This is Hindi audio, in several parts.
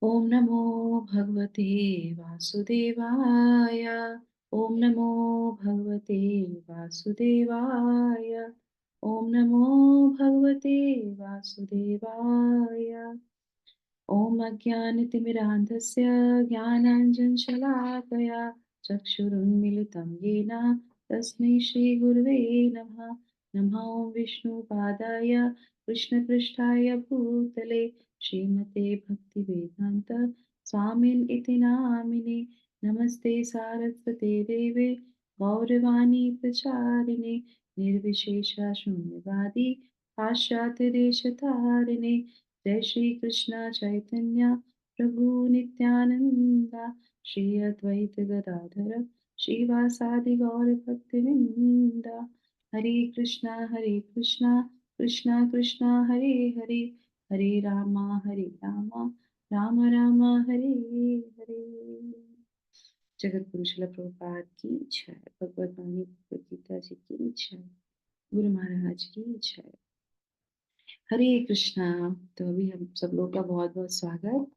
ओम नमो भगवते वासुदेवाय। ओम नमो भगवते वासुदेवाय। ओम नमो भगवते वासुदेवाय। ओम अज्ञानतिमिरान्धस्य ज्ञानाञ्जनशलाकया चक्षुरुन्मिलितं येन तस्मै श्रीगुरुवे नमः। नमः ॐ विष्णुपादाय कृष्णपृष्ठाय भूतले श्रीमते भक्तिवेदान्त स्वामिन् इति नामिने। नमस्ते सारस्वते देवे गौरवाणी प्रचारिणे निर्विशेष शून्यवादी पाश्चात्यदेशतारिणे। जय श्री कृष्ण चैतन्य प्रभु नित्यानंदा श्री अद्वैत गदाधर श्रीवासादि गौर भक्तवृंदा। हरे कृष्णा कृष्णा कृष्णा हरे हरे हरे रामा राम राम हरे हरे। जगत गुरु शिल प्रभुपाद की जय। भगवत वाणी भगवत गीता जी की जय। गुरु महाराज की जय। हरे कृष्णा। तो अभी हम सब लोग का बहुत बहुत स्वागत।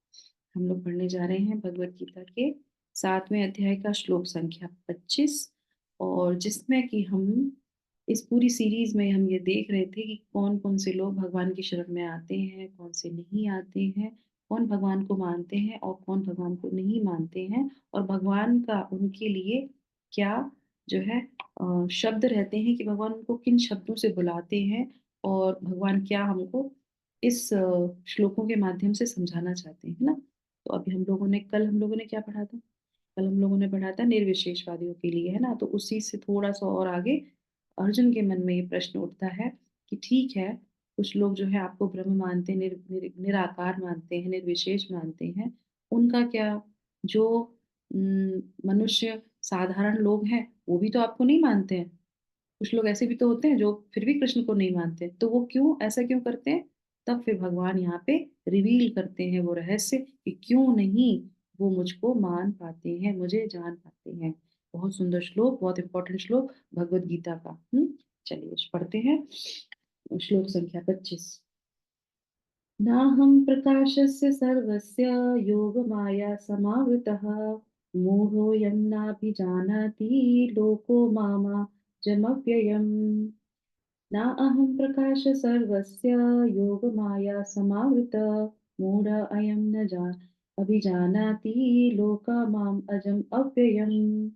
हम लोग पढ़ने जा रहे हैं भगवत गीता के 7वें अध्याय का श्लोक संख्या 25, और जिसमें कि हम इस पूरी सीरीज में हम ये देख रहे थे कि कौन कौन से लोग भगवान की शरण में आते हैं, कौन से नहीं आते हैं, कौन भगवान को मानते हैं और कौन भगवान को नहीं मानते हैं, और भगवान का उनके लिए क्या जो है शब्द रहते हैं कि भगवान उनको किन शब्दों से बुलाते हैं, और भगवान क्या हमको इस श्लोकों के माध्यम से समझाना चाहते हैं ना। तो अभी हम लोगों ने क्या पढ़ा था? कल हम लोगों ने पढ़ा था निर्विशेषवादियों के लिए, है ना। तो उसी से थोड़ा सा और आगे अर्जुन के मन में ये प्रश्न उठता है कि ठीक है, कुछ लोग जो है आपको ब्रह्म मानते हैं, निराकार मानते हैं, निर्विशेष मानते हैं, उनका क्या? जो मनुष्य साधारण लोग हैं वो भी तो आपको नहीं मानते हैं। कुछ लोग ऐसे भी तो होते हैं जो फिर भी कृष्ण को नहीं मानते, तो वो क्यों ऐसा क्यों करते हैं? तब फिर भगवान यहाँ पे रिवील करते हैं वो रहस्य कि क्यों नहीं वो मुझको मान पाते हैं, मुझे जान पाते हैं। बहुत सुंदर श्लोक, बहुत इंपॉर्टेंट श्लोक भगवत गीता का। चलिए पढ़ते हैं श्लोक संख्या 25। नाहं प्रकाशस्य सर्वस्य योगमाया समावृतः मोहोऽयं नाभिजानाति लोको मामाजमव्ययम्। न अहं प्रकाश सर्वस्य योगमाया समावृत मूढ अयं न अभिजानाति लोका माम अजम अव्ययम्।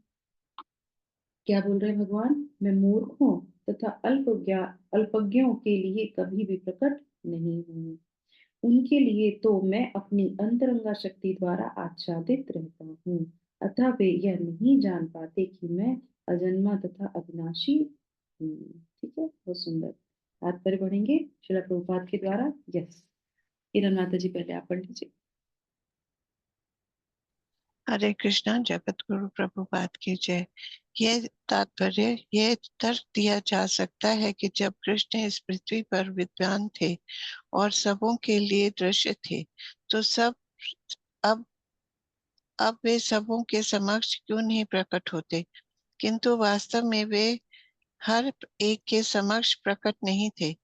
क्या बोल रहे हैं भगवान? मैं मूर्ख हूँ तथा अल्पज्ञों के लिए कभी भी प्रकट नहीं हूँ। उनके लिए तो मैं अपनी अंतरंगा शक्ति द्वारा आच्छादित रहता हूँ, अतः वे यह नहीं जान पाते कि मैं अजन्मा तथा अविनाशी हूँ। ठीक है, बहुत सुंदर। तात्पर्य पढ़ेंगे श्रील प्रभुपाद के द्वारा। यस, किरण माता जी पहले आप पढ़ लीजिए। हरे कृष्णा। जगत गुरु प्रभुपाद की जय। यह तात्पर्य यह तर्क दिया जा सकता है कि जब कृष्ण इस पृथ्वी पर विद्वान थे और सबों के लिए दृश्य थे, तो सब अब अब वे सबों के समक्ष क्यों नहीं प्रकट होते? किंतु वास्तव में वे हर एक के समक्ष प्रकट नहीं थे।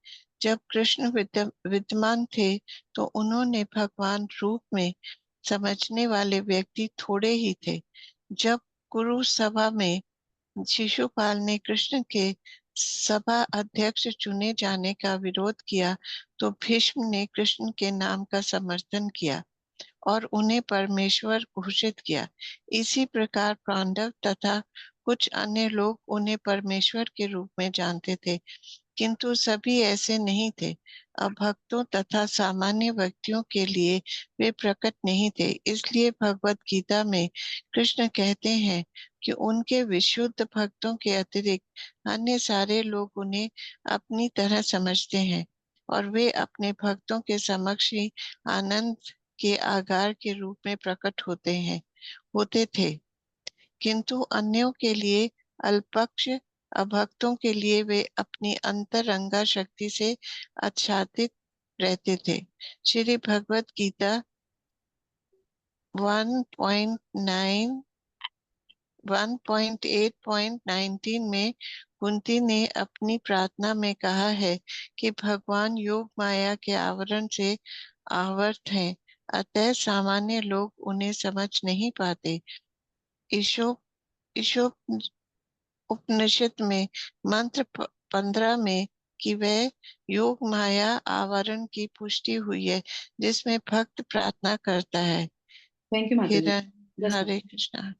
जब कृष्ण विद्यमान थे तो उन्होंने भगवान रूप में समझने वाले व्यक्ति थोड़े ही थे। जब कुरु सभा में शिशुपाल ने कृष्ण के सभा अध्यक्ष चुने जाने का विरोध किया, तो भीष्म ने कृष्ण के नाम का समर्थन किया और उन्हें परमेश्वर घोषित किया। इसी प्रकार पांडव तथा कुछ अन्य लोग उन्हें परमेश्वर के रूप में जानते थे, किंतु सभी ऐसे नहीं थे। अब भक्तों तथा सामान्य व्यक्तियों के लिए वे प्रकट नहीं थे। इसलिए भगवत गीता में कृष्ण कहते हैं कि उनके विशुद्ध भक्तों के अतिरिक्त अन्य सारे लोग उन्हें अपनी तरह समझते हैं और वे अपने भक्तों के समक्ष ही आनंद के आगार के रूप में प्रकट होते थे, किंतु अन्यों के लिए अल्पक्ष अभक्तों के लिए वे अपनी अंतरंगा शक्ति से आच्छादित रहते थे। श्री भगवत गीता 1.9 1.8.19 में कुंती ने अपनी प्रार्थना में कहा है कि भगवान योग माया के आवरण से आवर्त हैं अतः सामान्य लोग उन्हें समझ नहीं पाते। ईशोप ईशोप उपनिषद में मंत्र 15 में कि वह योग माया आवरण की पुष्टि हुई है, जिसमें भक्त प्रार्थना करता है। थैंक यू माता जी। हिरण जस्ट हरे कृष्णा।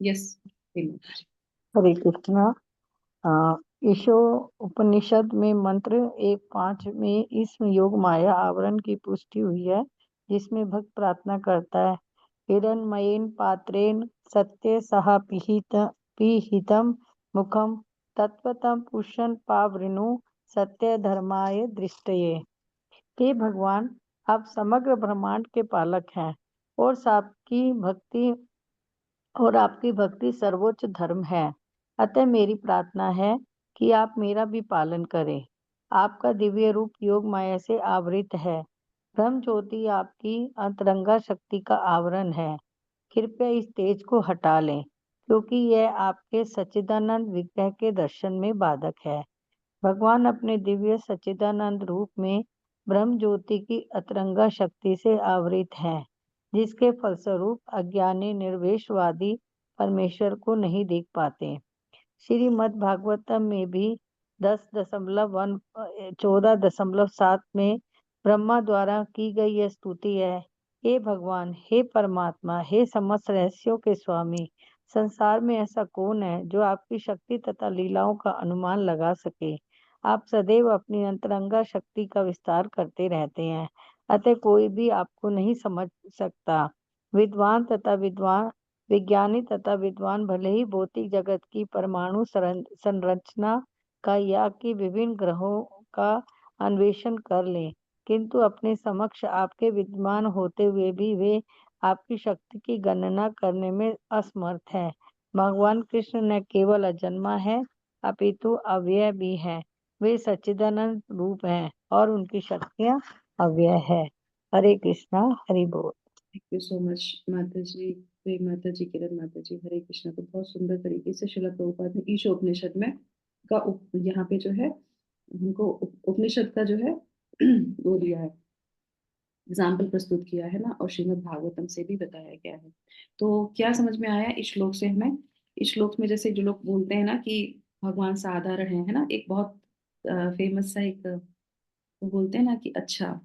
यस। हरे कृष्णा। अ, ईशो उपनिषद में मंत्र 1.5 में इस योग माया आवरण की पुष्टि हुई है, जिसमें भक्त प्रार्थना करता है। हिरण्मयेन पात्रेण सत्य सह पीहितम मुखम तत्वतम पुष्ण पावृणु सत्य धर्माय दृष्टये। हे भगवान, आप समग्र ब्रह्मांड के पालक हैं और आपकी भक्ति सर्वोच्च धर्म है। अतः मेरी प्रार्थना है कि आप मेरा भी पालन करें। आपका दिव्य रूप योग माया से आवृत है। ब्रह्म ज्योति आपकी अंतरंगा शक्ति का आवरण है। कृपया इस तेज को हटा लें, क्योंकि यह आपके सच्चिदानंद विग्रह के दर्शन में बाधक है। भगवान अपने दिव्य सच्चिदानंद रूप में ब्रह्म ज्योति की अतरंगा शक्ति से आवृत हैं, जिसके फलस्वरूप अज्ञानी निर्वेशवादी परमेश्वर को नहीं देख पाते। श्रीमद् भागवतम में भी 14.7 में ब्रह्मा द्वारा की गई यह स्तुति है। हे भगवान, हे परमात्मा, हे समस्त रहस्यों के स्वामी, संसार में ऐसा कौन है जो आपकी शक्ति तथा लीलाओं का अनुमान लगा सके। आप सदैव अपनी अंतरंगा शक्ति का विस्तार करते रहते हैं, अतः कोई भी आपको नहीं समझ सकता। विज्ञानी तथा विद्वान भले ही भौतिक जगत की परमाणु संरचना का या कि विभिन्न ग्रहों का अन्वेषण कर लें, किंतु अपने समक्ष आपके विद्यमान होते हुए भी वे आपकी शक्ति की गणना करने में असमर्थ है। भगवान कृष्ण न केवल अजन्मा है, अपितु अव्यय भी है। वे सच्चिदानंद रूप हैं और उनकी शक्तियाँ अव्यय है। हरे कृष्णा, हरि बोल। थैंक यू सो मच माता जी, प्रेम माता जी, किरण माता जी, हरे कृष्णा। तो बहुत सुंदर तरीके से श्रील प्रभुपाद ने ईशोपनिषद में यहाँ पे जो है हमको उपनिषद का जो है वो दिया है, एग्जाम्पल प्रस्तुत किया है ना, और श्रीमद् भागवतम से भी बताया गया है। तो क्या समझ में आया इस श्लोक से हमें? इस श्लोक में जैसे जो लोग बोलते हैं ना कि भगवान साधारण है ना, एक बहुत फेमस सा एक वो बोलते हैं ना कि अच्छा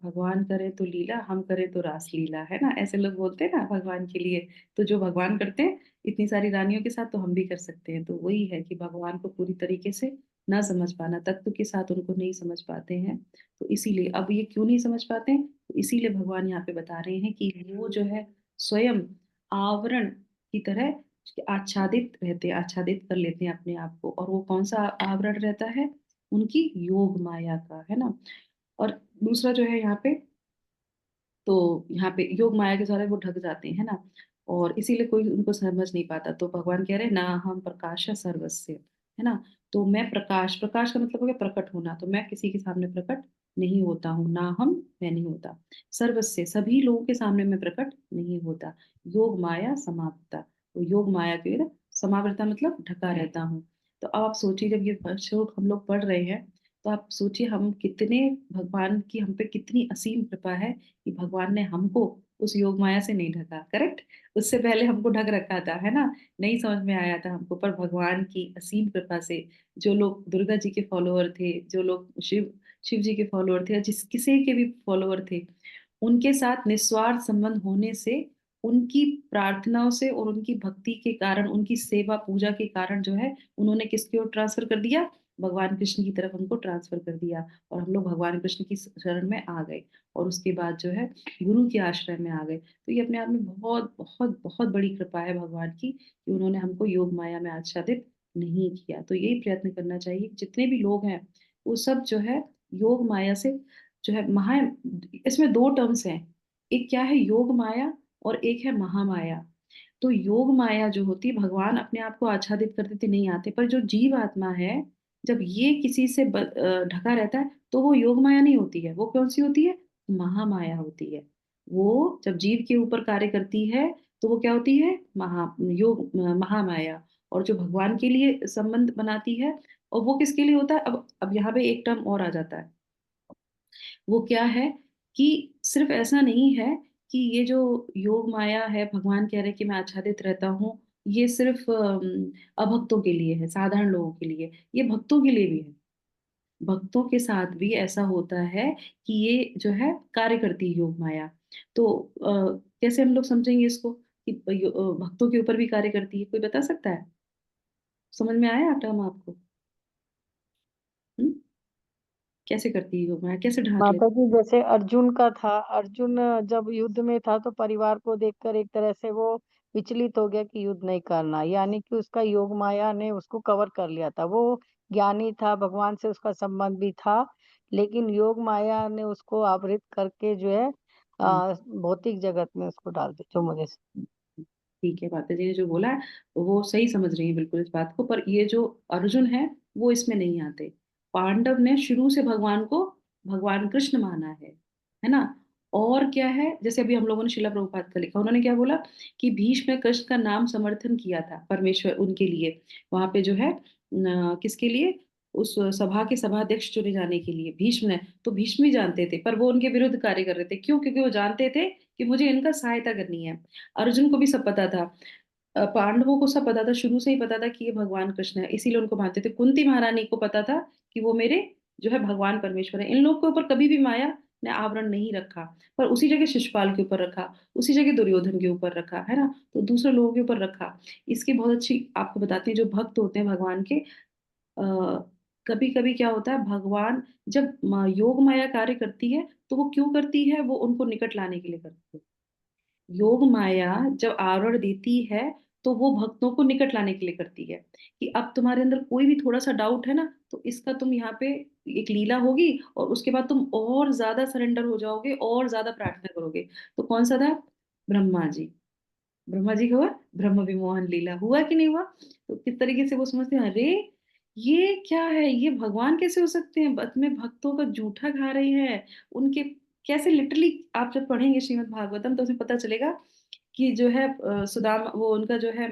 भगवान करे तो लीला, हम करे तो रास लीला, है ना, ऐसे लोग बोलते हैं ना भगवान के लिए। तो जो भगवान करते हैं इतनी सारी रानियों के साथ, तो हम भी कर सकते हैं। तो वही है कि भगवान को पूरी तरीके से ना समझ पाना, तत्व के साथ उनको नहीं समझ पाते हैं। तो इसीलिए अब ये क्यों नहीं समझ पाते हैं, तो इसीलिए भगवान यहाँ पे बता रहे हैं कि वो जो है स्वयं आवरण की तरह आच्छादित रहते हैं, आच्छादित कर लेते हैं अपने आप को। और वो कौन सा आवरण रहता है? उनकी योग माया का, है ना। और दूसरा जो है यहाँ पे, तो यहाँ पे योग माया के द्वारा वो ढक जाते हैं ना, और इसीलिए कोई उनको समझ नहीं पाता। तो भगवान कह रहे हैं ना, हम प्रकाश सर्वस्य, है ना। तो मैं प्रकाश, प्रकाश का मतलब हो गया प्रकट होना, तो मैं किसी के सामने प्रकट नहीं होता हूँ ना, हम मैं नहीं होता। सर्वस्य सभी लोगों के सामने मैं प्रकट नहीं होता। योग माया समाप्ता, तो योग माया के समावृता मतलब ढका रहता हूँ। तो अब आप सोचिए, जब ये श्लोक हम लोग पढ़ रहे हैं, तो आप सोचिए हम कितने, भगवान की हम पे कितनी असीम कृपा है कि भगवान ने हमको उस योग माया से नहीं ढका। करेक्ट, उससे पहले हमको ढक रखा था, है ना, नहीं समझ में आया था हमको। पर भगवान की असीम कृपा से जो लोग दुर्गा जी के फॉलोअर थे, जो लोग शिव जी के फॉलोअर थे, या जिस किसी के भी फॉलोअर थे, उनके साथ निस्वार्थ संबंध होने से, उनकी प्रार्थनाओं से और उनकी भक्ति के कारण, उनकी सेवा पूजा के कारण जो है, उन्होंने किसकी ओर ट्रांसफर कर दिया? भगवान कृष्ण की तरफ हमको ट्रांसफर कर दिया, और हम लोग भगवान कृष्ण की शरण में आ गए। और उसके बाद जो है गुरु के आश्रय में आ गए। तो ये अपने आप में बहुत बहुत बहुत बड़ी कृपा है भगवान की, कि उन्होंने हमको योग माया में आच्छादित नहीं किया। तो यही प्रयत्न करना चाहिए, जितने भी लोग हैं वो सब जो है योग माया से जो है इसमें दो टर्म्स हैं, एक क्या है योग माया, और एक है महामाया। तो योग माया जो होती है, भगवान अपने आप को आच्छादित कर देते नहीं आते, पर जो जीव आत्मा है, जब ये किसी से ढका रहता है, तो वो योग माया नहीं होती है, वो कौन सी होती है? महामाया होती है। वो जब जीव के ऊपर कार्य करती है, तो वो क्या होती है? महामाया। और जो भगवान के लिए संबंध बनाती है, और वो किसके लिए होता है? अब यहाँ पे एक टर्म और आ जाता है, वो क्या है कि सिर्फ ऐसा नहीं है कि ये जो योग माया है, भगवान कह रहे हैं कि मैं आच्छादित रहता हूँ, ये सिर्फ अभक्तों के लिए है, साधारण लोगों के लिए, ये भक्तों के लिए भी है। भक्तों के साथ भी ऐसा होता है कि ये जो है कार्य करती है योग माया। तो कैसे हम लोग समझेंगे इसको कि भक्तों के ऊपर भी कार्य करती है? कोई बता सकता है? समझ में आया टर्म आपको? हुँ? कैसे करती है योग माया? कैसे ढाँक माता लेती जी, जैसे अर्जुन का था, अर्जुन जब युद्ध में था तो परिवार को देखकर एक तरह से वो विचलित हो गया कि युद्ध नहीं करना, यानी कि उसका योग माया ने उसको कवर कर लिया था। वो ज्ञानी था, भगवान से उसका संबंध भी था, लेकिन योग माया ने उसको आवृत करके जो है हुँ। भौतिक जगत में उसको डाल दिया, जो मुझे ठीक है, माता जी ने जो बोला है, वो सही समझ रही हैं बिल्कुल इस बात को, पर ये जो अर्जुन है, वो इसमें नहीं आते। पांडव ने शुरू से भगवान को भगवान कृष्ण माना है ना? और क्या है, जैसे अभी हम लोगों ने शिला प्रभुपाद का लिखा, उन्होंने क्या बोला कि भीष्म ने कृष्ण का नाम समर्थन किया था, परमेश्वर उनके लिए। वहाँ पे जो है किसके लिए? उस सभा के सभाध्यक्ष चुने जाने के लिए भीष्म ने, तो भीष्म ही जानते थे, पर वो उनके विरुद्ध कार्य कर रहे थे। क्यों? क्योंकि वो जानते थे कि मुझे इनका सहायता करनी है। अर्जुन को भी सब पता था। पांडवों को सब पता था, शुरू से ही पता था कि ये भगवान कृष्ण है, इसीलिए उनको मानते थे। कुंती महारानी को पता था कि वो मेरे जो है भगवान परमेश्वर है। इन लोगों के ऊपर कभी भी माया ने आवरण नहीं रखा, पर उसी जगह शिशुपाल के ऊपर रखा, उसी जगह दुर्योधन के ऊपर रखा, है ना? तो दूसरे लोगों के ऊपर रखा। इसकी बहुत अच्छी आपको बताते हैं, जो भक्त होते हैं भगवान के, कभी-कभी क्या होता है, भगवान जब योग माया कार्य करती है, तो वो क्यों करती है? वो उनको निकट लाने के लिए करती है। योग माया जब आवरण देती है, तो वो भक्तों को निकट लाने के लिए करती है, कि अब तुम्हारे अंदर कोई भी थोड़ा-सा डाउट है ना, तो इसका तुम यहाँ पे एक लीला होगी और उसके बाद तुम और ज़्यादा सरेंडर हो जाओगे और ज़्यादा प्रार्थना करोगे। तो कौन-सा था? ब्रह्मा जी। ब्रह्मा जी का हुआ ब्रह्म विमोहन लीला, हुआ कि नहीं हुआ? तो किस तरीके से वो समझते हैं, अरे! ये क्या है? ये भगवान कैसे हो सकते हैं? अपने भक्तों का जूठा खा रहे हैं। उनके कैसे लिटरली आप जब पढ़ेंगे श्रीमद् भागवतम तो उसमें पता चलेगा कि जो है सुदामा वो उनका जो है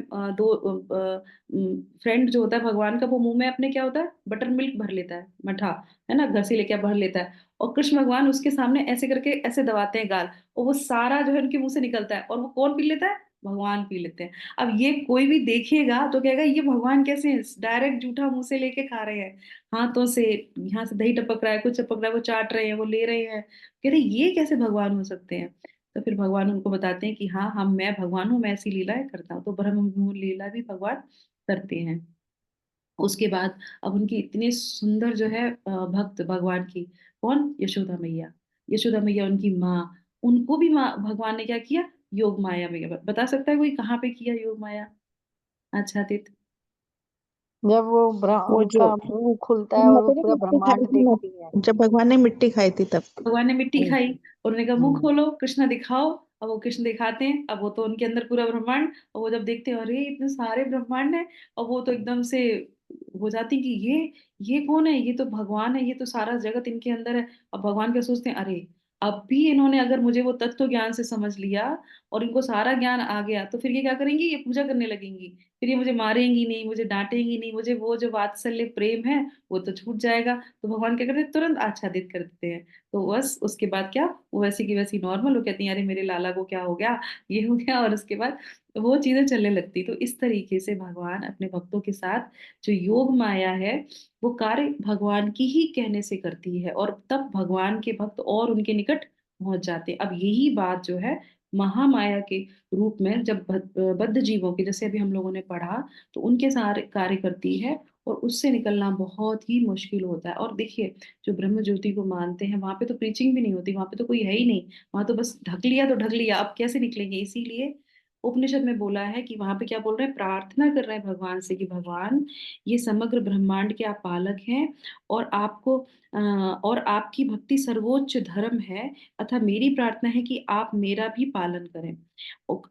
फ्रेंड जो होता है भगवान का, वो मुँह में अपने क्या होता है? बटर मिल्क भर लेता है, मठा, है ना? घर से लेके भर लेता है और कृष्ण भगवान उसके सामने ऐसे करके ऐसे दबाते हैं गाल और वो सारा जो है उनके मुँह से निकलता है और वो कौन पी लेता है? भगवान पी लेते हैं। अब ये कोई भी देखेगा तो कहेगा ये भगवान कैसे हैं? डायरेक्ट जूठा मुँह से लेके खा रहे हैं। हाथों से, यहाँ से दही टपक रहा है, कुछ टपक रहा है, वो चाट रहे हैं, वो ले रहे हैं। कह रहे ये कैसे भगवान हो सकते हैं? तो फिर भगवान उनको बताते हैं कि हाँ, मैं भगवान हूँ, मैं ऐसी लीलाएँ करता हूँ। तो ब्रह्म विमोहन लीला भी भगवान करते हैं। उसके बाद अब उनकी इतनी सुंदर जो है भक्त भगवान की, कौन? यशोदा मैया। यशोदा मैया उनकी माँ, उनको भी माँ भगवान ने क्या किया? योग माया में बता सकता है कोई कहाँ पे किया योग माया आच्छादित? जब वो वो जो उनका मुँह खुलता है और वो माता जी पूरा मिट्टी खाई ब्रह्मांड थी ना, देखती है। जब भगवान ने मिट्टी खाई थी तब। भगवान ने मिट्टी हुँ, खाई और उन्होंने कहा मुँह हुँ। खोलो, कृष्णा दिखाओ। अब वो कृष्ण दिखाते हैं, अब वो तो उनके अंदर पूरा ब्रह्मांड और वो जब देखते हैं अरे! इतने सारे ब्रह्मांड हैं और वो तो एकदम से हो जाती कि ये कौन है? ये तो भगवान है, ये तो सारा जगत इनके अंदर है। अब भगवान क्या सोचते हैं, अरे! अब भी इन्होंने अगर मुझे वो तत्व ज्ञान से समझ लिया और इनको सारा ज्ञान आ गया, तो फिर ये क्या करेंगी? ये पूजा करने लगेंगी। फिर ये मुझे मारेंगी नहीं, मुझे डाँटेंगी नहीं, मुझे वो जो वात्सल्य प्रेम है, वो तो छूट जाएगा। तो भगवान क्या करते हैं, तुरंत आच्छादित कर देते हैं। तो बस उसके बाद क्या, वो वैसी की वैसी नॉर्मल, वो कहती हैं, "अरे! मेरे लाला को क्या हो गया? ये हो गया" और उसके बाद वो चीज़ें चलने लगती। तो इस तरीके से भगवान अपने भक्तों के साथ जो योग माया है, वो कार्य भगवान की ही कहने से करती है और तब भगवान के भक्त और उनके निकट पहुँच जाते हैं। अब यही बात जो है महामाया के रूप में जब बद्ध जीवों के, जैसे अभी हम लोगों ने पढ़ा, तो उनके सारे कार्य करती है और उससे निकलना बहुत ही मुश्किल होता है। और देखिए, जो ब्रह्म ज्योति को मानते हैं, वहाँ पे तो प्रीचिंग भी नहीं होती, वहाँ पे तो कोई है ही नहीं। वहाँ तो बस ढक लिया तो ढक लिया, अब कैसे निकलेंगे? इसीलिए उपनिषद में बोला है कि वहाँ पे क्या बोल रहे हैं? प्रार्थना कर रहे हैं भगवान से कि भगवान, ये समग्र ब्रह्मांड के आप पालक हैं और आपको और आपकी भक्ति सर्वोच्च धर्म है, अतः मेरी प्रार्थना है कि आप मेरा भी पालन करें।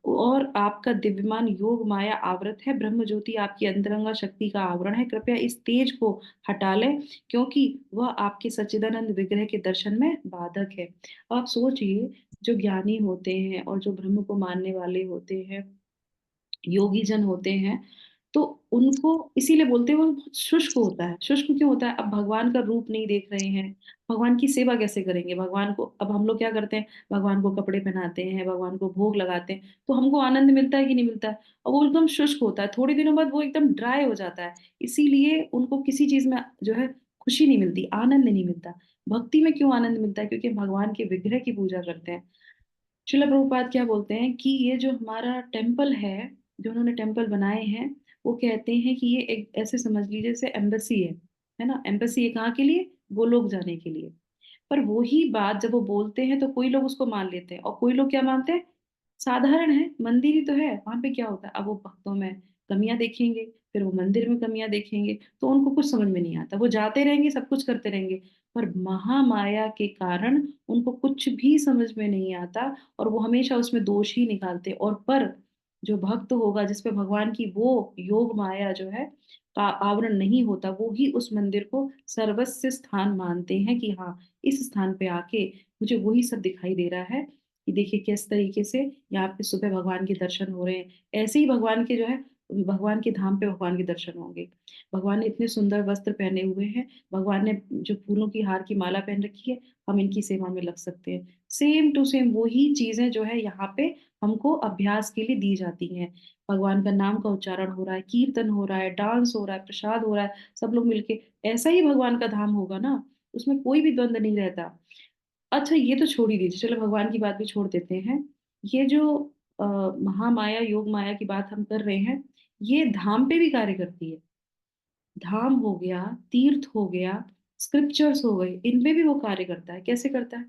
और आपका दिव्यमान योग माया आवृत है, ब्रह्म ज्योति आपकी अंतरंगा शक्ति का आवरण है। कृपया इस तेज को हटा लें, क्योंकि वह आपके सच्चिदानंद विग्रह के दर्शन में बाधक है। अब आप सोचिए, जो ज्ञानी होते हैं और जो ब्रह्म को मानने वाले होते हैं, योगी जन होते हैं, तो उनको इसीलिए बोलते हैं वो बहुत शुष्क होता है। शुष्क क्यों होता है? अब भगवान का रूप नहीं देख रहे हैं, भगवान की सेवा कैसे करेंगे? भगवान को अब हम लोग क्या करते हैं, भगवान को कपड़े पहनाते हैं, भगवान को भोग लगाते हैं, तो हमको आनंद मिलता है कि नहीं मिलता है? और वो एकदम शुष्क होता है, थोड़े दिनों बाद वो एकदम ड्राई हो जाता है। इसीलिए उनको किसी चीज़ में जो है खुशी नहीं मिलती, आनंद नहीं मिलता। भक्ति में क्यों आनंद मिलता है? क्योंकि भगवान के विग्रह की पूजा करते हैं। श्रील प्रभुपाद क्या बोलते हैं कि ये जो हमारा टेम्पल है, जो उन्होंने टेम्पल बनाए हैं, वो कहते हैं कि ये एक ऐसे समझ लीजिए जैसे एम्बेसी है ना? एम्बेसी है कहाँ के लिए? गोलोक जाने के लिए। पर वही बात जब वो बोलते हैं तो कोई लोग उसको मान लेते हैं और कोई लोग क्या मानते हैं, साधारण है, मंदिर ही तो है, वहां पे क्या होता है? अब वो भक्तों में कमियां देखेंगे, फिर वो मंदिर में कमियां देखेंगे, तो उनको कुछ समझ में नहीं आता, वो जाते रहेंगे, सब कुछ करते रहेंगे, पर महामाया के कारण उनको कुछ भी समझ में नहीं आता और वो हमेशा उसमें दोष ही निकालते। और पर जो भक्त होगा जिसपे भगवान की वो योग माया जो है का आवरण नहीं होता, वो ही उस मंदिर को सर्वस्व स्थान मानते हैं कि हाँ, इस स्थान पे आके मुझे वही सब दिखाई दे रहा है कि देखिए किस तरीके से यहाँ पे सुबह भगवान के दर्शन हो रहे हैं। ऐसे ही भगवान के जो है भगवान के धाम पे भगवान के दर्शन होंगे। भगवान ने इतने सुंदर वस्त्र पहने हुए हैं, भगवान ने जो फूलों की हार की माला पहन रखी है, हम इनकी सेवा में लग सकते हैं। सेम टू सेम वही चीजें जो है यहाँ पे हमको अभ्यास के लिए दी जाती हैं। भगवान का नाम का उच्चारण हो रहा है, कीर्तन हो रहा है, डांस हो रहा है, प्रसाद हो रहा है, सब लोग मिलके, ऐसा ही भगवान का धाम होगा ना, उसमें कोई भी द्वंद नहीं रहता। अच्छा ये तो छोड़ ही दीजिए, चलो भगवान की बात भी छोड़ देते हैं। ये जो महामाया योग माया की बात हम कर रहे हैं, ये धाम पे भी कार्य करती है। धाम हो गया, तीर्थ हो गया, स्क्रिप्चर्स हो गए, इनपे भी वो कार्य करता है। कैसे करता है?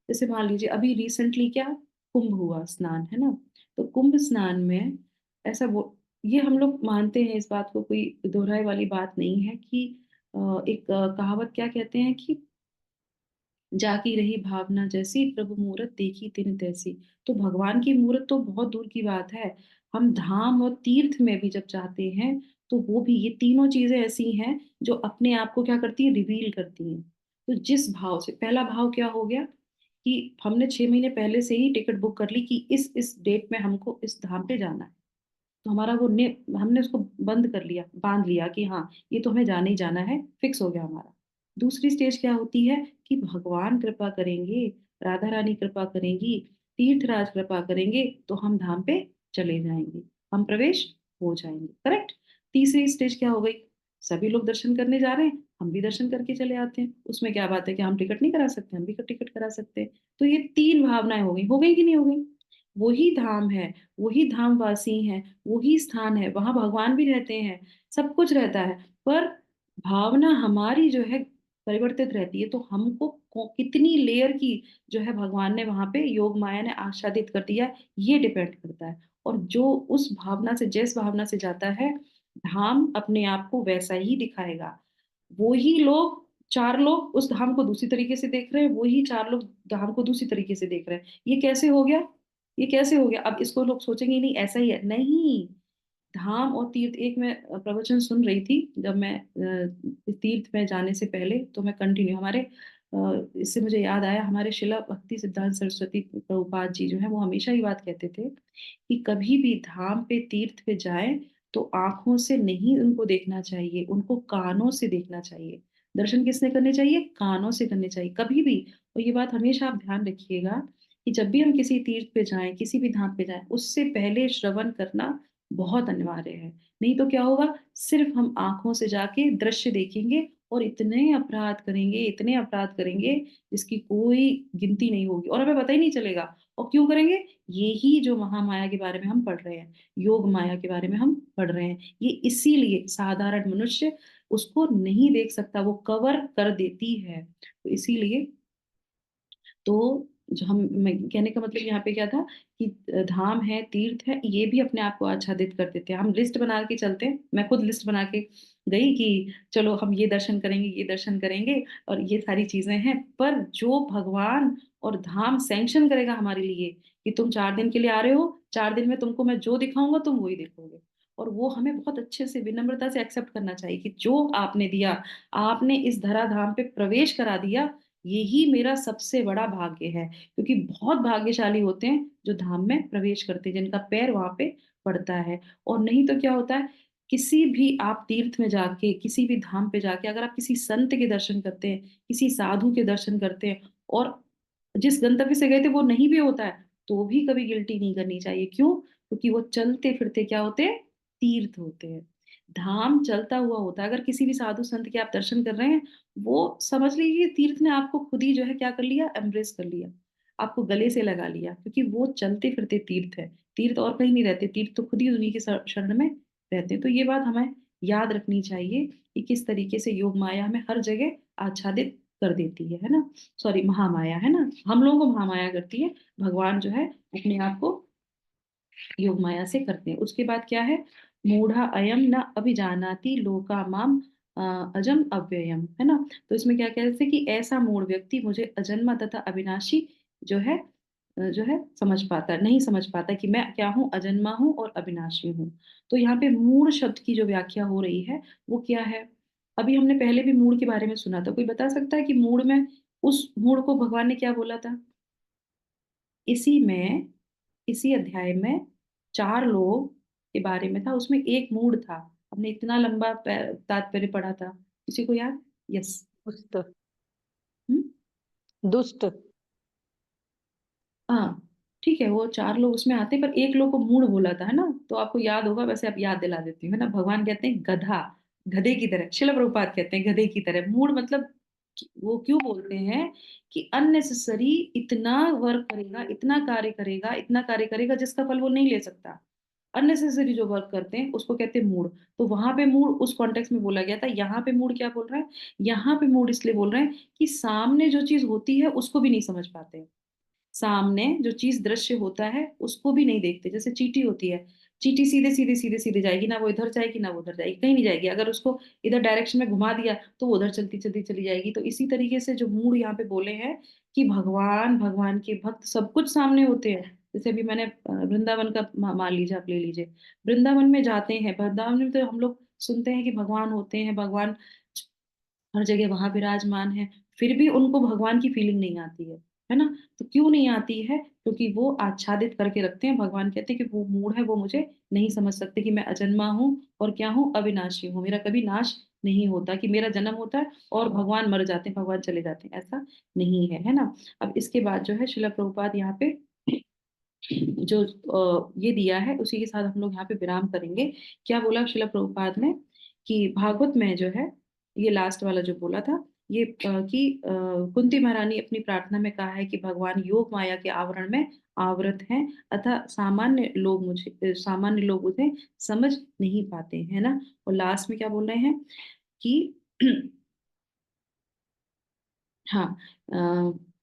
जैसे मान लीजिए अभी रिसेंटली क्या कुंभ हुआ, स्नान है ना? तो कुंभ स्नान में ऐसा वो ये हम लोग मानते हैं, इस बात को कोई दोहराए वाली बात नहीं है कि एक कहावत क्या कहते हैं कि जाकी रही भावना जैसी, प्रभु मूरत देखी तिन तैसी। तो भगवान की मूरत तो बहुत दूर की बात है, हम धाम और तीर्थ में भी जब जाते हैं तो वो भी ये तीनों चीजें ऐसी हैं जो अपने आप को क्या करती है, रिवील करती हैं। तो जिस भाव से, पहला भाव क्या हो गया कि हमने 6 महीने पहले से ही टिकट बुक कर ली कि इस डेट में हमको इस धाम पे जाना है, तो हमारा वो ने हमने उसको बंद कर लिया, बांध लिया कि हाँ ये तो हमें जाना ही जाना है, फिक्स हो गया हमारा। दूसरी स्टेज क्या होती है कि भगवान कृपा करेंगे, राधा रानी कृपा करेंगी, तीर्थराज कृपा करेंगे, तो हम धाम पे चले जाएंगे, हम प्रवेश हो जाएंगे। करेक्ट? तीसरी स्टेज क्या हो गई? सभी लोग दर्शन करने जा रहे हैं, हम भी दर्शन करके चले आते हैं, उसमें क्या बात है कि हम टिकट नहीं करा सकते? हम भी टिकट करा सकते हैं। तो ये तीन भावनाएं हो गई कि नहीं हो गई? वही धाम है, वही धाम वासी हैं, वही स्थान है, वहां भगवान भी रहते हैं, सब कुछ रहता है, पर भावना हमारी जो है परिवर्तित रहती है। तो हमको कितनी लेयर की जो है भगवान ने वहां पे योग माया ने आच्छादित कर दिया, ये डिपेंड करता है। और जो उस भावना से, जिस भावना से जाता है, धाम अपने आप को वैसा ही दिखाएगा। वो ही लोग, चार लोग उस धाम को दूसरी तरीके से देख रहे हैं, वही चार लोग धाम को दूसरी तरीके से देख रहे हैं। ये कैसे हो गया? ये कैसे हो गया? अब इसको लोग सोचेंगे नहीं ऐसा ही है, नहीं। धाम और तीर्थ, एक मैं प्रवचन सुन रही थी जब मैं तीर्थ में जाने से पहले, तो मैं कंटिन्यू हमारे इससे मुझे याद आया, हमारे शिला भक्ति सिद्धांत सरस्वती प्रभुपाद जी जो है वो हमेशा ही बात कहते थे कि कभी भी धाम पे तीर्थ पे जाएं तो आंखों से नहीं उनको देखना चाहिए, उनको कानों से देखना चाहिए। दर्शन किसने करने चाहिए? कानों से करने चाहिए कभी भी। और ये बात हमेशा आप ध्यान रखिएगा कि जब भी हम किसी तीर्थ पे जाएं, किसी भी धाम पे जाएं, उससे पहले श्रवण करना बहुत अनिवार्य है। नहीं तो क्या होगा, सिर्फ हम आंखों से जाके दृश्य देखेंगे और इतने अपराध करेंगे, इतने अपराध करेंगे जिसकी कोई गिनती नहीं होगी और हमें पता ही नहीं चलेगा। और क्यों करेंगे? यही जो महामाया के बारे में हम पढ़ रहे हैं, योग माया के बारे में हम पढ़ रहे हैं, ये इसीलिए साधारण मनुष्य उसको नहीं देख सकता, वो कवर कर देती है। तो इसीलिए, तो जो हम, मैं कहने का मतलब यहाँ पे क्या था कि धाम है, तीर्थ है, ये भी अपने आप को आच्छादित कर देते हैं। हम लिस्ट बना के चलते हैं, मैं खुद लिस्ट बना के गई कि चलो हम ये दर्शन करेंगे, ये दर्शन करेंगे, और ये सारी चीजें हैं। पर जो भगवान और धाम सैंक्शन करेगा हमारे लिए कि तुम 4 दिन के लिए आ रहे हो, 4 दिन में तुमको मैं जो दिखाऊंगा तुम वही देखोगे, और वो हमें बहुत अच्छे से विनम्रता से एक्सेप्ट करना चाहिए कि जो आपने दिया, आपने इस धराधाम पे प्रवेश करा दिया, यही मेरा सबसे बड़ा भाग्य है। क्योंकि बहुत भाग्यशाली होते हैं जो धाम में प्रवेश करते हैं, जिनका पैर वहां पे पड़ता है। और नहीं तो क्या होता है, किसी भी आप तीर्थ में जाके, किसी भी धाम पे जाके अगर आप किसी संत के दर्शन करते हैं, किसी साधु के दर्शन करते हैं और जिस गंतव्य से गए थे वो नहीं भी होता है, तो भी कभी गिल्टी नहीं करनी चाहिए। क्यों? क्योंकि वो चलते फिरते क्या होते हैं? तीर्थ होते हैं। धाम चलता हुआ होता है। अगर किसी भी साधु संत के आप दर्शन कर रहे हैं, वो समझ लीजिए तीर्थ ने आपको खुद ही जो है क्या कर लिया? एम्ब्रेस कर लिया, आपको गले से लगा लिया, क्योंकि वो चलते फिरते तीर्थ है। तीर्थ और कहीं नहीं रहते, तीर्थ तो खुद ही उन्हीं के शरण में रहते हैं। तो ये बात हमें याद रखनी चाहिए कि किस तरीके से योग माया हमें हर जगह आच्छादित कर देती है ना? सॉरी, महामाया है ना, हम लोगों को महामाया करती है, भगवान जो है अपने आप को योग माया से करते हैं। उसके बाद क्या है? मूढ़ा अयम न अभिजानाति लोका माम अजम अव्ययम, है ना? तो इसमें क्या कहते हैं कि ऐसा मूढ़ व्यक्ति मुझे अजन्मा तथा अविनाशी जो है जो है समझ पाता नहीं समझ पाता कि मैं क्या हूँ? अजन्मा हूँ और अविनाशी हूँ। तो यहाँ पे मूढ़ शब्द की जो व्याख्या हो रही है वो क्या है? अभी हमने पहले भी मूढ़ के बारे में सुना था। कोई बता सकता है कि मूढ़ में, उस मूढ़ को भगवान ने क्या बोला था? इसी में, इसी अध्याय में 4 लोग के बारे में था, उसमें एक मूढ़ था। हमने इतना लंबा तात्पर्य पढ़ा था, किसी को याद? यस। दुष्ट। हम्म। दुष्ट। हाँ, ठीक है, वो 4 लोग उसमें आते हैं, पर एक लोग को मूढ़ बोला था, है ना? तो आपको याद होगा, वैसे आप याद दिला देती हूँ, है ना? भगवान कहते हैं गधा, गधे की तरह। शिला प्रभुपाद कहते हैं गधे की तरह। मूढ़ मतलब वो क्यों बोलते हैं कि अननेसेसरी इतना वर्क करेगा, इतना कार्य करेगा, इतना कार्य करेगा जिसका फल वो नहीं ले सकता। अननेसेसरी जो वर्क करते हैं उसको कहते हैं मूड। तो वहां पे मूड उस कॉन्टेक्स्ट में बोला गया था। यहाँ पे मूड क्या बोल रहा है? यहाँ पे मूड इसलिए बोल रहे हैं कि सामने जो चीज होती है उसको भी नहीं समझ पाते। सामने जो चीज दृश्य होता है उसको भी नहीं देखते। जैसे चींटी होती है, चींटी सीधे सीधे सीधे सीधे जाएगी, ना वो इधर जाएगी ना वो उधर जाएगी, कहीं नहीं जाएगी। अगर उसको इधर डायरेक्शन में घुमा दिया तो वो उधर चलती चलती चली जाएगी। तो इसी तरीके से जो मूड यहाँ पे बोले हैं कि भगवान, भगवान के भक्त सब कुछ सामने होते हैं। जैसे अभी मैंने वृंदावन का मान लीजिए, आप ले लीजिए। वृंदावन में जाते हैं, वृंदावन में तो हम लोग सुनते हैं कि भगवान होते हैं, भगवान हर जगह वहां विराजमान है, फिर भी उनको भगवान की फीलिंग नहीं आती है ना? तो क्यों नहीं आती है? क्योंकि वो आच्छादित करके रखते हैं। भगवान कहते हैं कि वो मूड है, वो मुझे नहीं समझ सकते कि मैं अजन्मा हूँ और क्या हूँ? अविनाशी हूँ, मेरा कभी नाश नहीं होता, कि मेरा जन्म होता है और भगवान मर जाते हैं, भगवान चले जाते हैं, ऐसा नहीं है, है ना? अब इसके बाद जो है शिला प्रभुपाद यहाँ पे जो ये दिया है उसी के साथ हम लोग यहाँ पे विराम करेंगे। क्या बोला शिला प्रभुपाद ने? कि भागवत में जो है, ये लास्ट वाला जो बोला था, ये कि कुंती महारानी अपनी प्रार्थना में कहा है कि भगवान योग माया के आवरण में आवृत हैं, अतः सामान्य लोग उन्हें समझ नहीं पाते, है ना? और लास्ट में क्या बोल रहे हैं कि हाँ,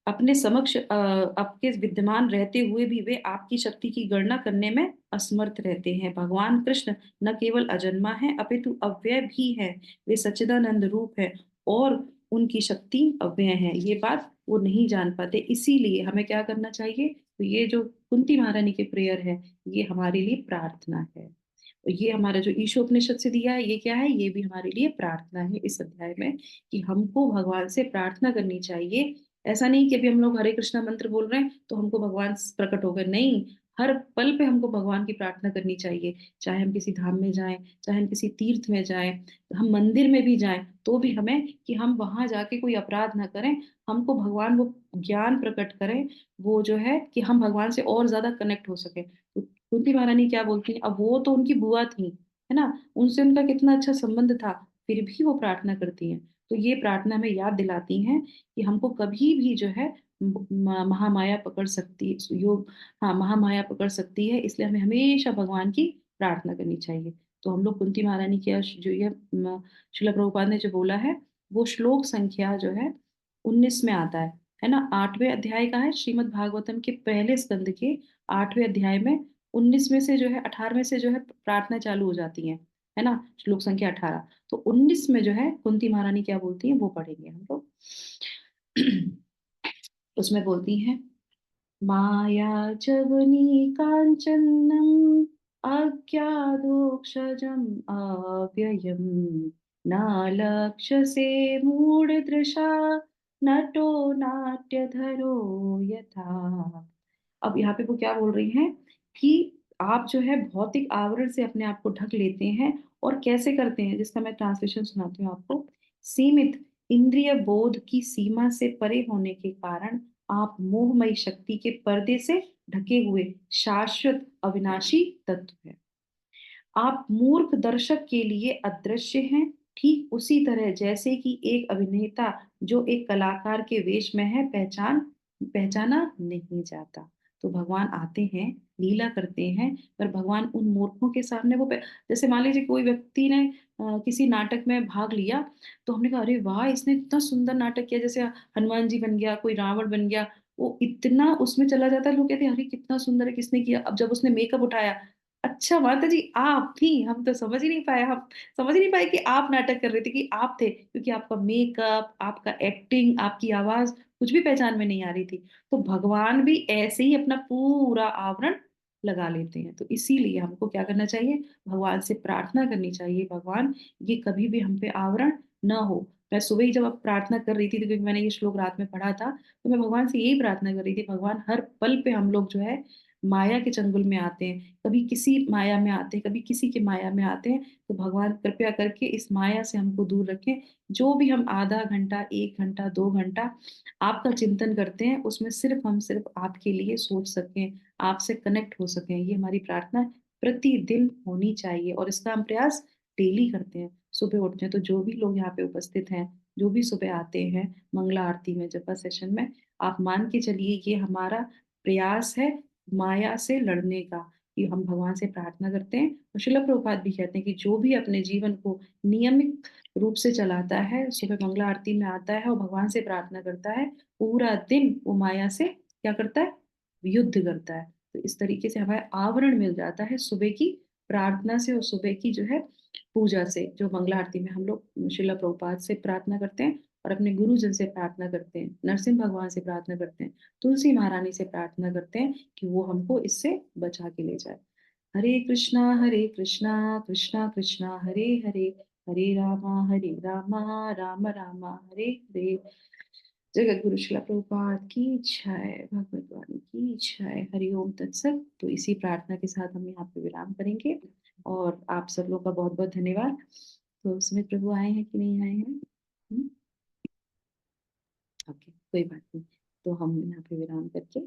अपने समक्ष आपके विद्यमान रहते हुए भी वे आपकी शक्ति की गणना करने में असमर्थ रहते हैं। भगवान कृष्ण न केवल अजन्मा है अपितु अव्यय भी है। वे सच्चिदानंद रूप है और उनकी शक्ति अव्यय है। ये बात वो नहीं जान पाते, इसीलिए हमें क्या करना चाहिए? तो ये जो कुंती महारानी के प्रेयर है, ये हमारे लिए प्रार्थना है। और ये हमारा जो ईशोपनिषद से दिया है, ये क्या है? ये भी हमारे लिए प्रार्थना है इस अध्याय में, कि हमको भगवान से प्रार्थना करनी चाहिए। ऐसा नहीं कि अभी हम लोग हरे कृष्णा मंत्र बोल रहे हैं तो हमको भगवान प्रकट हो गए, नहीं। हर पल पे हमको भगवान की प्रार्थना करनी चाहिए। चाहे हम किसी धाम में जाएं, चाहे हम किसी तीर्थ में जाएं, हम मंदिर में भी जाएं, तो भी हमें कि हम वहां जाके कोई अपराध ना करें। हमको भगवान वो ज्ञान प्रकट करें, वो जो है कि हम भगवान से और ज्यादा कनेक्ट हो सके। तो कुंती महारानी क्या बोलती है? अब वो तो उनकी बुआ थी, है ना? उनसे उनका कितना अच्छा संबंध था, फिर भी वो प्रार्थना करती हैं। तो ये प्रार्थना में याद दिलाती हैं कि हमको कभी भी जो है महामाया पकड़ सकती, योग, हाँ, महामाया पकड़ सकती है, इसलिए हमें हमेशा भगवान की प्रार्थना करनी चाहिए। तो हम लोग कुंती महारानी की जो ये श्रील प्रभुपाद ने जो बोला है, वो श्लोक संख्या जो है 19 में आता है ना? 8वें अध्याय का है, श्रीमद् भागवतम के पहले स्कंद के 8वें अध्याय में 19 में से जो है 18वें से जो है प्रार्थना चालू हो जाती है ना? श्लोक संख्या 18। तो 19 में जो है कुंती महारानी क्या बोलती है वो पढ़ेंगे हम लोग। उसमें बोलती हैं, माया जवनी कांचनम अज्ञादोक्षजम अव्ययम नालक्ष्यसे मूढ़दृशा नटो नाट्यधरो यथा। अब यहाँ पे वो क्या बोल रही हैं कि आप जो है भौतिक आवरण से अपने आप को ढक लेते हैं और कैसे करते हैं, जिसका मैं ट्रांसलेशन सुनाती हूँ आपको। सीमित इंद्रिय बोध की सीमा से परे होने के कारण आप मोहमयी शक्ति के पर्दे से ढके हुए शाश्वत अविनाशी तत्व हैं। आप मूर्ख दर्शक के लिए अदृश्य हैं, ठीक उसी तरह जैसे कि एक अभिनेता जो एक कलाकार के वेश में है पहचाना नहीं जाता। तो भगवान आते हैं, लीला करते हैं, पर भगवान उन मूर्खों के सामने जैसे मान लीजिए कोई व्यक्ति ने किसी नाटक में भाग लिया, तो हमने कहा अरे वाह इसने इतना सुंदर नाटक किया, जैसे हनुमान जी बन गया, कोई रावण बन गया, वो इतना उसमें चला जाता है, लोग कहते हैं अरे कितना सुंदर है, किसने किया। अब जब उसने मेकअप उठाया, अच्छा माता जी आप थी, हम तो समझ ही नहीं पाए, हम समझ ही नहीं पाए कि आप नाटक कर रहे थे, कि आप थे, क्योंकि आपका मेकअप, आपका एक्टिंग, आपकी आवाज़ कुछ भी पहचान में नहीं आ रही थी। तो भगवान भी ऐसे ही अपना पूरा आवरण लगा लेते हैं। तो इसीलिए हमको क्या करना चाहिए? भगवान से प्रार्थना करनी चाहिए, भगवान ये कभी भी हम पे आवरण ना हो। मैं सुबह ही जब अब प्रार्थना कर रही थी, तो क्योंकि मैंने ये श्लोक रात में पढ़ा था, तो मैं भगवान से यही प्रार्थना कर रही थी, भगवान हर पल पे हम लोग जो है माया के चंगुल में आते हैं, कभी किसी माया में आते हैं, कभी किसी की माया में आते हैं, तो भगवान कृपया करके इस माया से हमको दूर रखें। जो भी हम आधा घंटा, 1 घंटा, 2 घंटा आपका चिंतन करते हैं, उसमें हम सिर्फ आपके लिए सोच सकें, आपसे कनेक्ट हो सकें। ये हमारी प्रार्थना प्रतिदिन होनी चाहिए और इसका हम प्रयास डेली करते हैं। सुबह उठते हैं, तो जो भी लोग यहाँ पे उपस्थित हैं, जो भी सुबह आते हैं मंगला आरती में, जपा सेशन में, आप मान के चलिए ये हमारा प्रयास है माया से लड़ने का, कि हम भगवान से प्रार्थना करते हैं। और श्रील प्रभुपाद भी कहते हैं कि जो भी अपने जीवन को नियमित रूप से चलाता है, सुबह मंगला आरती में आता है और भगवान से प्रार्थना करता है, पूरा दिन वो माया से क्या करता है? युद्ध करता है। तो इस तरीके से हमें आवरण मिल जाता है सुबह की प्रार्थना से और सुबह की जो है पूजा से, जो मंगला आरती में हम लोग श्रील प्रभुपाद से प्रार्थना करते हैं और अपने गुरुजन से प्रार्थना करते हैं, नरसिंह भगवान से प्रार्थना करते हैं, तुलसी महारानी से प्रार्थना करते हैं कि वो हमको इससे बचा के ले जाए। हरे कृष्णा कृष्णा कृष्णा हरे हरे, हरे रामा राम राम हरे हरे। जगत गुरु शिला प्रभुपाद की जय, भगवत वाणी की जय, हरि ओम तत्सत। तो इसी प्रार्थना के साथ हम यहाँ पे विराम करेंगे और आप सब लोग का बहुत बहुत धन्यवाद। तो सुमित प्रभु आए हैं कि नहीं आए हैं? ओके, कोई बात नहीं। तो हम यहाँ पे विराम करके